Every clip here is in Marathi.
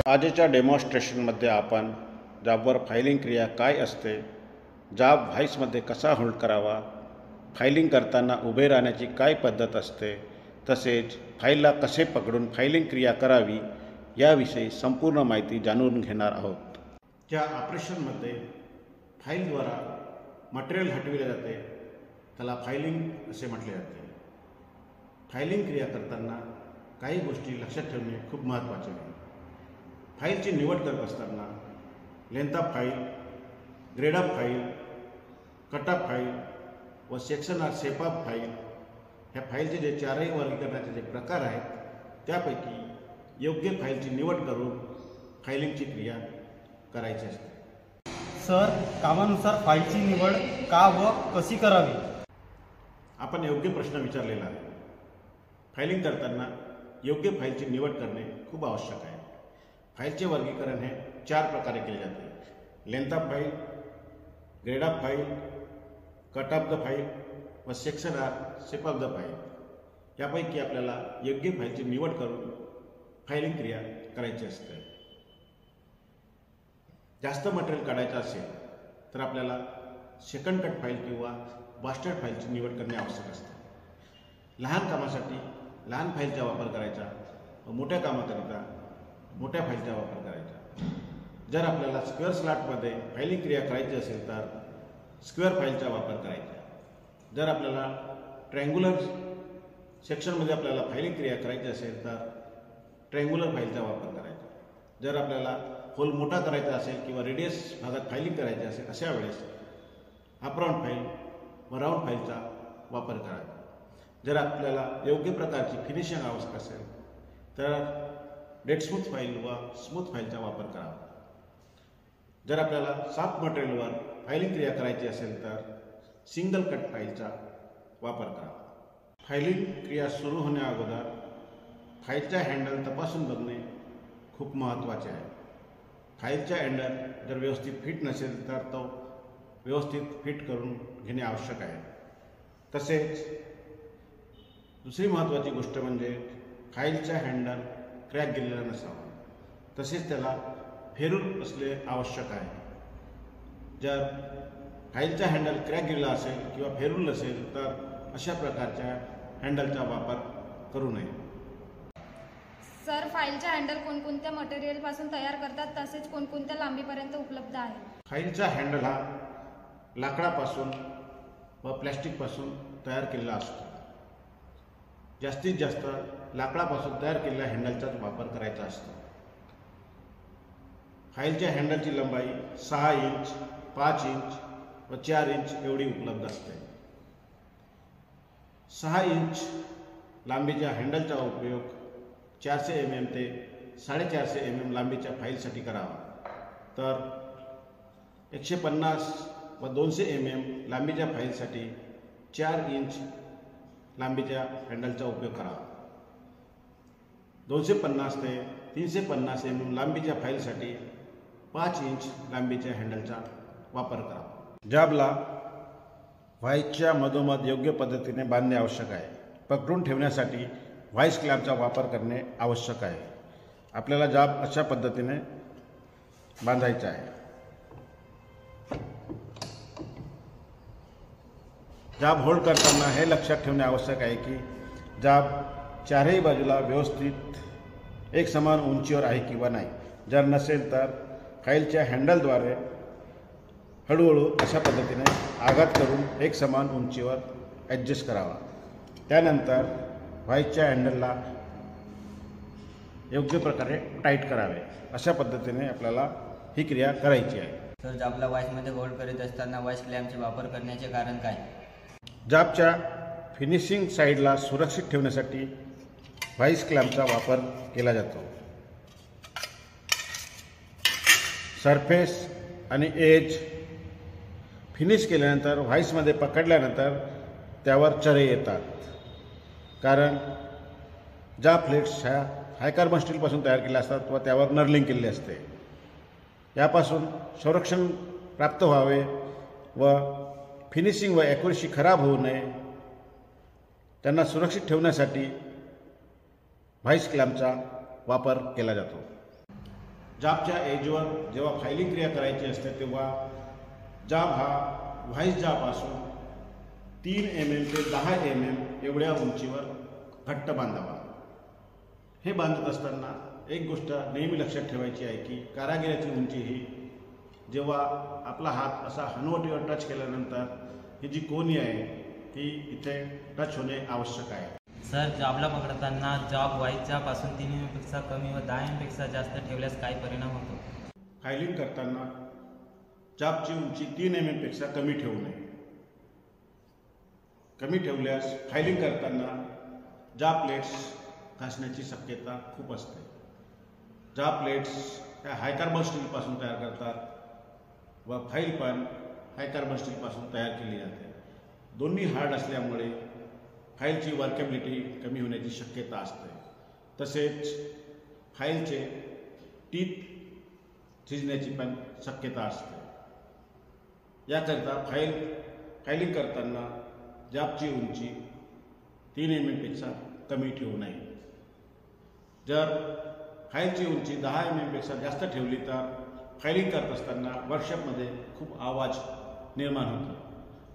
आजच्या डेमॉन्स्ट्रेशनमध्ये आपण जाबवर फायलिंग क्रिया काय असते, जाब व्हाईसमध्ये कसा होल्ड करावा, फायलिंग करताना उभे राहण्याची काय पद्धत असते, तसेच फाईलला कसे पकडून फायलिंग क्रिया करावी याविषयी संपूर्ण माहिती जाणून घेणार आहोत। त्या ऑपरेशनमध्ये फाईलद्वारा मटेरियल हटविले जाते, त्याला फायलिंग असे म्हटले जाते। फायलिंग क्रिया करताना काही गोष्टी लक्षात ठेवणे खूप महत्त्वाचे आहे। फाईलची निवड करत असताना length of file, grade of file, cut of file व section or shape of file ह्या फाईलचे जे चारही वर्गीकरणाचे जे प्रकार आहेत त्यापैकी योग्य फाईलची निवड करून फायलिंगची क्रिया करायची असते। सर, कामानुसार फाईलची निवड का व कशी करावी? आपण योग्य प्रश्न विचारलेला आहे। फायलिंग करताना योग्य फाईलची निवड करणे खूप आवश्यक आहे। फाईलचे वर्गीकरण हे 4 प्रकारे केले जाते: length of file, grade of file, cut of the file व section or shape of the file. यापैकी आपल्याला योग्य फाईलची निवड करून फायलिंग क्रिया करायची असते। जास्त मटेरियल काढायचं असेल तर आपल्याला सेकंड कट फाईल किंवा बास्टर्ड फाईलची निवड करणे आवश्यक असते। लहान कामासाठी लहान फाईलचा वापर करायचा व मोठ्या कामाकरिता मोठ्या फाईलचा वापर करायचा। जर आपल्याला स्क्वेअर स्लॉटमध्ये फायलिंग क्रिया करायची असेल तर स्क्वेअर फाईलचा वापर करायचा। जर आपल्याला ट्रायंग्युलर सेक्शनमध्ये आपल्याला फायलिंग क्रिया करायची असेल तर ट्रायंग्युलर फाईलचा वापर करायचा। जर आपल्याला होल मोठा करायचा असेल किंवा रेडियस भागात फायलिंग करायची असेल अशा वेळेस हाफ राऊंड फाईल व राऊंड फाईलचा वापर करायचा। जर आपल्याला योग्य प्रकारची फिनिशिंग आवश्यक असेल तर डेड स्मूथ फाईल व स्मूथ फाईलचा वापर करावा। जर आपल्याला सॉफ्ट मटेरियलवर फायलिंग क्रिया करायची असेल तर सिंगल कट फाईलचा वापर करावा। फायलिंग क्रिया सुरू होण्याअगोदर फाईलचा हँडल तपासून बघणे खूप महत्त्वाचे आहे। फाईलचा हँडल जर व्यवस्थित फिट नसेल तर तो व्यवस्थित फिट करून घेणे आवश्यक आहे। तसेच दुसरी महत्त्वाची गोष्ट म्हणजे फाईलचा हँडल क्रॅक गेलेला नसावा, तसेच त्याला फेरून असणे आवश्यक आहे। जर फाईलचा हँडल क्रॅक गेलेला असेल किंवा फेरून नसेल तर अशा प्रकारच्या हँडलचा वापर करू नये। सर, फाईलचा हँडल कोणकोणत्या मटेरियलपासून तयार करतात, तसेच कोणकोणत्या लांबीपर्यंत उपलब्ध आहे? फाईलचा हँडल हा लाकडापासून व प्लॅस्टिकपासून तयार केलेला असतो। जास्तीत जास्त लाकडापासून तयार केलेल्या हँडलचाच वापर करायचा असतो। फाईलच्या हँडलची लंबाई 6 इंच, 5 इंच व 4 इंच एवढी उपलब्ध असते। 6 इंच लांबीच्या हँडलचा उपयोग 400 mm ते 450 mm लांबीच्या फाईलसाठी करावा, तर 150 व 200 mm लांबीच्या फाईलसाठी 4 इंच लांबीच्या हँडलचा उपयोग करावा। 250 ते 350 mm लांबीच्या फाईलसाठी 5 इंच लांबीच्या हँडलचा वापर करावा। जाबला व्हाईसच्या मधोमध योग्य पद्धतीने बांधणे आवश्यक आहे। पकडून ठेवण्यासाठी व्हाईस क्लॅम्पचा वापर करणे आवश्यक आहे। आपल्याला जाब अशा पद्धतीने बांधायचा आहे। जाब होल्ड करताना हे लक्षात ठेवणे आवश्यक आहे की जाब चारही बाजूला व्यवस्थित एक समान उंचीवर आहे किंवा नाही। जर नसेल तर फाईलच्या हँडलद्वारे हळूहळू अशा पद्धतीने आघात करून एक समान उंचीवर ॲडजस्ट करावा। त्यानंतर व्हाईसच्या हँडलला योग्य प्रकारे टाईट करावे। अशा पद्धतीने आपल्याला ही क्रिया करायची आहे। तर जाबला व्हाईसमध्ये होल्ड करीत असताना व्हाईस क्लॅम्पचे वापर करण्याचे कारण काय? जाबच्या फिनिशिंग साईडला सुरक्षित ठेवण्यासाठी व्हाईस क्लॅम्पचा वापर केला जातो। सरफेस आणि एज फिनिश केल्यानंतर व्हाईसमध्ये पकडल्यानंतर त्यावर चरे येतात, कारण ज्या प्लेट्स ह्या हायकार्बन स्टीलपासून तयार केल्या असतात व त्यावर नर्लिंग केलेली असते। यापासून संरक्षण प्राप्त व्हावे व फिनिशिंग व ॲक्युरसी खराब होऊ नये त्यांना सुरक्षित ठेवण्यासाठी व्हाईस क्लॅम्पचा वापर केला जातो। जाबच्या एजवर जेव्हा फायलिंग क्रिया करायची असते तेव्हा जाब हा व्हाईस जापासून 3 mm ते 10 mm एवढ्या उंचीवर घट्ट बांधावा. हे बांधत असताना एक गोष्ट नेहमी लक्षात ठेवायची आहे की कारागिराची उंची ही जेव्हा आपला हात असा हनुवटीवर टच केल्यानंतर ही जी कोनी आहे ती इथे टच होणे आवश्यक आहे. सर, जॉबला पकडताना जॉब व्हाईसच्या पासून 3 mm पेक्षा कमी व 10 mm पेक्षा जास्त ठेवल्यास काय परिणाम होतो? फायलिंग करताना जाबची उंची 3 mm पेक्षा कमी ठेवू नये. कमी ठेवल्यास फायलिंग करताना जाब प्लेट्स घासण्याची शक्यता खूप असते. जाब प्लेट्स ह्या हायकार्बन स्टीलपासून तयार करतात व फाईल पण हायकार्बन स्टीलपासून तयार केली जाते. दोन्ही हार्ड असल्यामुळे फाईलची वर्केबिलिटी कमी होण्याची शक्यता असते. तसेच फाईलचे टीथ झिजण्याची पण शक्यता असते. याकरिता फायलिंग करताना जाबची उंची 3 mm पेक्षा कमी ठेवू नये. जर फाईलची उंची 10 mm पेक्षा जास्त ठेवली तर फायलिंग करत असताना वर्कशॉपमध्ये खूप आवाज निर्माण होतो.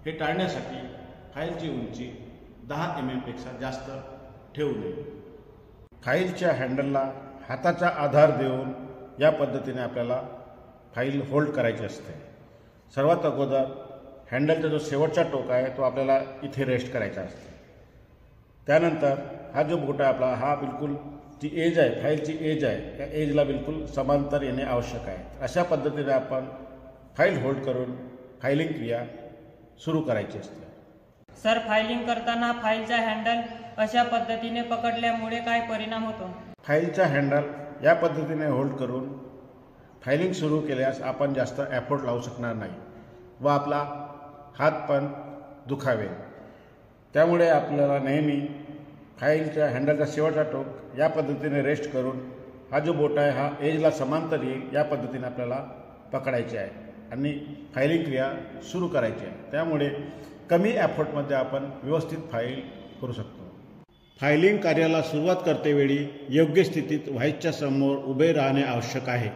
हे टाळण्यासाठी फाईलची उंची 10 mm पेक्षा जास्त ठेवू नये. फाईलच्या हँडलला हाताचा आधार देऊन या पद्धतीने आपल्याला फाईल होल्ड करायची असते. सर्वात अगोदर हँडलचा जो शेवटचा टोक आहे तो आपल्याला इथे रेस्ट करायचा असतो. त्यानंतर हा जो बोट आहे आपला हा बिलकुल जी एज आहे फाईलची एज आहे त्या एजला बिलकुल समांतर येणे आवश्यक आहे. अशा पद्धतीने आपण फाईल होल्ड करून फायलिंग क्रिया सुरू करायची असते. सर, फायलिंग करताना फाईलचा हँडल अशा पद्धतीने पकडल्यामुळे काय परिणाम होतो? फाईलचा हँडल या पद्धतीने होल्ड करून फायलिंग सुरू केल्यास आपण जास्त एफर्ट लावू शकणार नाही व आपला हात पण दुखावेल. त्यामुळे आपल्याला नेहमी फाईलच्या हँडलचा शेवटचा टोक या पद्धतीने रेस्ट करून हा जो बोट आहे हा एजला समांतर येईल या पद्धतीने आपल्याला पकडायचे आहे आणि फायलिंग क्रिया सुरू करायची आहे. त्यामुळे कमी एफर्टमध्ये आपण व्यवस्थित फाईल करू शकतो. फायलिंग कार्याला सुरुवात करतेवेळी योग्य स्थितीत व्हाईसच्या समोर उभे राहणे आवश्यक आहे.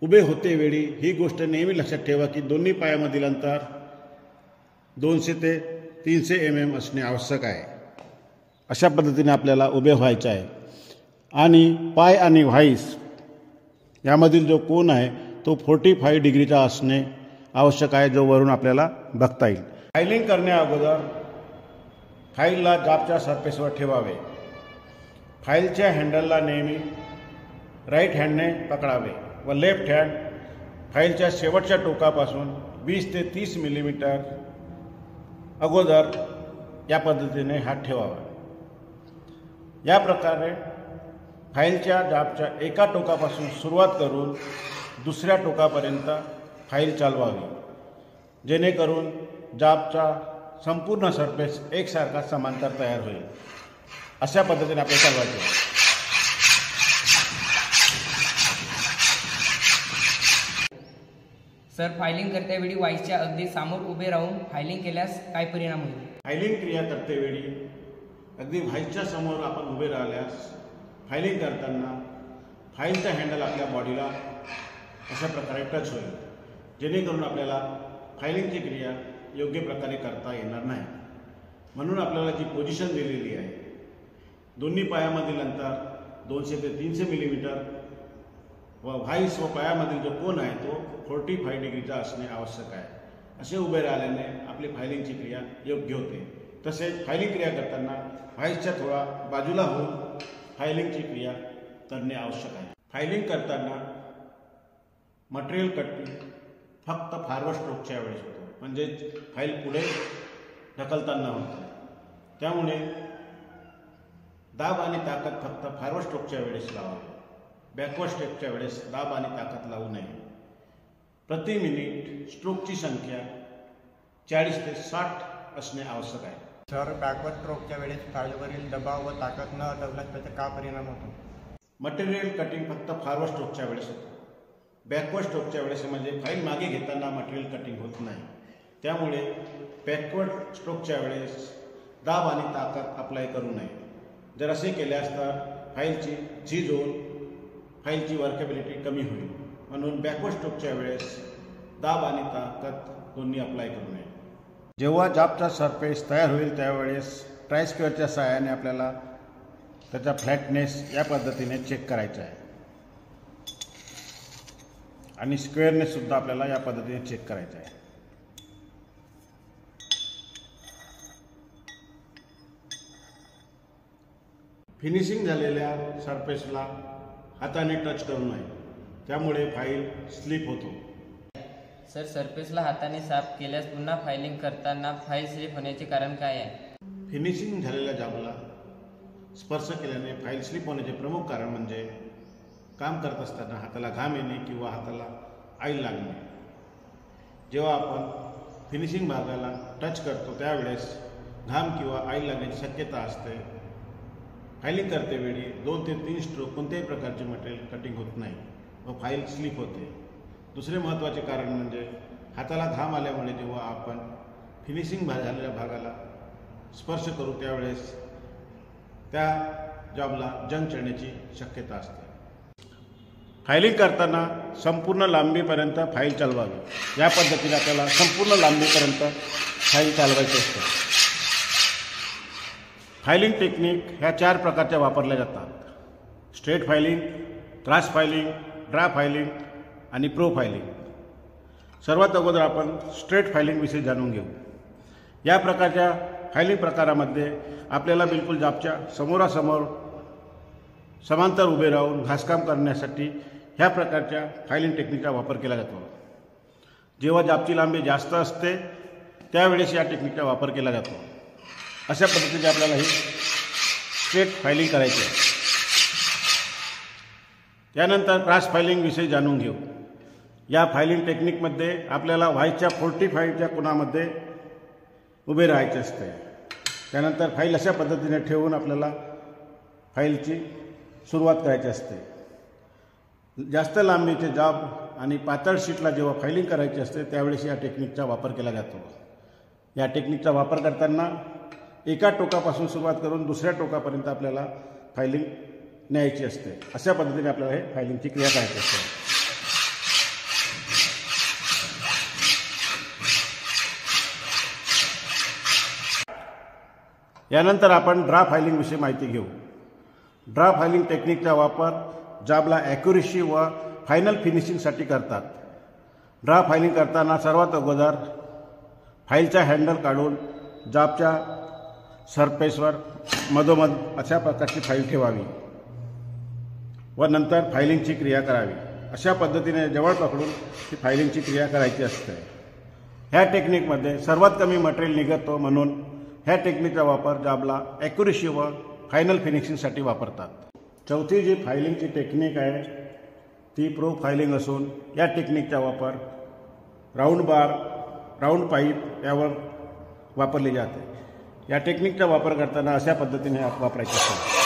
उभे होतेवेळी ही गोष्ट नेहमी लक्षात ठेवा की दोन्ही पायामधील अंतर 200 ते 300 mm असणे आवश्यक आहे. अशा पद्धतीने आपल्याला उभे व्हायचे आहे आणि पाय आणि व्हाईस यामधील जो कोन आहे तो 45 डिग्रीचा असणे आवश्यक आहे, जो वरून आपल्याला बघता येईल. फायलिंग करण्या अगोदर फाईलला जाबच्या सरफेसवर ठेवावे. फाईलच्या हँडलला नेहमी राईट हँडने पकडावे व लेफ्ट हँड फाईलच्या शेवटच्या टोकापासून 20 ते 30 मिलीमीटर अगोदर या पद्धतीने हात ठेवावा. या प्रकारे फाईलच्या जाबच्या एका टोकापासून सुरुवात करून दुसऱ्या टोकापर्यंत फाईल चालवावी, जेणेकरून जाबचा संपूर्ण सरफेस एकसारखा समांतर तयार होईल. अशा पद्धतीने आपल्याला चालवायचे. सर, फायलिंग करतेवेळी व्हाईसच्या अगदी समोर उभे राहून फायलिंग केल्यास काय परिणाम होईल? फायलिंग क्रिया करतेवेळी अगदी व्हाईसच्या समोर आपण उभे राहिल्यास फायलिंग करताना फाईलचा हँडल आपल्या बॉडीला अशा प्रकारे टच होईल, जेणेकरून आपल्याला फायलिंगची क्रिया योग्य प्रकारे करता येणार नाही. म्हणून आपल्याला जी पोझिशन दिलेली आहे दोन्ही पायामधील अंतर 200 ते 300 मिलीमीटर व व्हाईस व पायामधील जो कोन आहे तो 45 डिग्रीचा असणे आवश्यक आहे. असे उभे राहिल्याने आपली फायलिंगची क्रिया योग्य होते. तसेच फायलिंग क्रिया करताना व्हाईसच्या थोडा बाजूला होऊन फायलिंगची क्रिया करणे आवश्यक आहे. फायलिंग करताना मटेरियल कटिंग फक्त फॉरवर्ड स्ट्रोकच्या वेळेस होतो, म्हणजेच फाईल पुढे ढकलताना होते. त्यामुळे दाब आणि ताकद फक्त फॉरवर्ड स्ट्रोकच्या वेळेस लावावे. बॅकवर्ड स्ट्रोकच्या वेळेस दाब आणि ताकद लावू नये. प्रति मिनिट स्ट्रोकची संख्या 40 ते 60 असणे आवश्यक आहे. सर, बॅकवर्ड स्ट्रोकच्या वेळेस फाईलवरील दबाव व ताकद न दबल्यास त्याचा काय परिणाम होतो? मटेरियल कटिंग फक्त फॉरवर्ड स्ट्रोकच्या वेळेस होतं. बॅकवर्ड स्ट्रोकच्या वेळेस म्हणजे फाईल मागे घेताना मटेरियल कटिंग होत नाही. त्यामुळे बॅकवर्ड स्ट्रोकच्या वेळेस दाब आणि ताकद अप्लाय करू नये. जर असे केल्यास तर फाईलची झीज होऊन फाईलची वर्केबिलिटी कमी होईल. म्हणून बॅकवर्ड स्ट्रोकच्या वेळेस दाब आणि ताकद दोन्ही अप्लाय करू नये. जेव्हा जॉबचा सरफेस तयार होईल त्यावेळेस ट्रायस्क्वेअरच्या सहाय्याने आपल्याला त्याचा फ्लॅटनेस या पद्धतीने चेक करायचा आहे आणि स्क्वेअरनेस सुद्धा आपल्याला या पद्धतीने चेक करायचा आहे. फिनिशिंग झालेल्या सरफेसला हाताने टच करू नये, त्यामुळे फाईल स्लिप होतो. सर, सरफेसला हाताने साफ केल्यास पुन्हा फायलिंग करताना फाईल स्लिप होण्याचे कारण काय आहे? फिनिशिंग झालेल्या जॉबला स्पर्श केल्याने फाईल स्लिप होण्याचे प्रमुख कारण म्हणजे काम करत असताना हाताला घाम येणे किंवा हाताला ऑइल लागणे. जेव्हा आपण फिनिशिंग भागाला टच करतो त्यावेळेस घाम किंवा ऑइल लागण्याची शक्यता असते. फायलिंग करतेवेळी 2 ते 3 स्ट्रोक कोणत्याही प्रकारचे मटेरियल कटिंग होत नाही व फाईल स्लिप होते. दुसरे महत्त्वाचे कारण म्हणजे हाताला घाम आल्यामुळे जेव्हा आपण फिनिशिंग झालेल्या भागाला स्पर्श करू त्यावेळेस त्या जॉबला जंग चढण्याची शक्यता असते. फायलिंग करताना संपूर्ण लांबीपर्यंत फाईल चालवावी. या पद्धतीने आपल्याला संपूर्ण लांबीपर्यंत फाईल चालवायची असते. फायलिंग टेक्निक ह्या 4 प्रकारच्या वापरल्या जातात: straight filing, cross filing, draw filing आणि प्रो फायलिंग. सर्वात अगोदर आपण स्ट्रेट फायलिंगविषयी जाणून घेऊ. या प्रकारच्या फायलिंग प्रकारामध्ये आपल्याला बिलकुल जॉबच्या समोरासमोर समांतर उभे राहून घासकाम करण्यासाठी ह्या प्रकारच्या फायलिंग टेक्निकचा वापर केला जातो. जेव्हा जॉबची लांबी जास्त असते त्यावेळेस या टेक्निकचा वापर केला जातो. अशा पद्धतीने आपल्याला ही स्ट्रेट फायलिंग करायची आहे. यानंतर क्रॉस फायलिंगविषयी जाणून घेऊ. या फायलिंग टेक्निकमध्ये आपल्याला व्हायच्या 45च्या कोनामध्ये उभे राहायचे असते. त्यानंतर फाईल अशा पद्धतीने ठेवून आपल्याला फाईलची सुरुवात करायची असते. जास्त लांबीचे जॉब आणि पातळ शीटला जेव्हा फायलिंग करायची असते त्यावेळेस या टेक्निकचा वापर केला जातो. या टेक्निकचा वापर करताना एका टोकापासून सुरुवात करून दुसऱ्या टोकापर्यंत आपल्याला फायलिंग न्यायची असते. अशा पद्धतीने आपल्याला हे फायलिंगची क्रिया करायची असते. यानंतर आपण ड्रा फायलिंगविषयी माहिती घेऊ. ड्रा फायलिंग टेक्निकचा वापर जॉबला ॲक्युरेसी व फायनल फिनिशिंगसाठी करतात. ड्रा फायलिंग करताना सर्वात अगोदर फाईलचा हँडल काढून जॉबच्या सरफेसवर मधोमध अशा प्रकारची फाईल ठेवावी व नंतर फायलिंगची क्रिया करावी. अशा पद्धतीने जवळ पकडून ही फायलिंगची क्रिया करायची असते. ह्या टेक्निकमध्ये सर्वात कमी मटेरियल निघतो म्हणून ह्या टेक्निकचा वापर जॉबला ॲक्युरेसी व फायनल फिनिशिंगसाठी वापरतात. चौथी जी फायलिंगची टेक्निक आहे ती प्रो फायलिंग असून या टेक्निकचा वापर राऊंड बार, राऊंड पाईप यावर वापरली जाते. या टेक्निकचा वापर करताना अशा पद्धतीने वापरायचे असतात.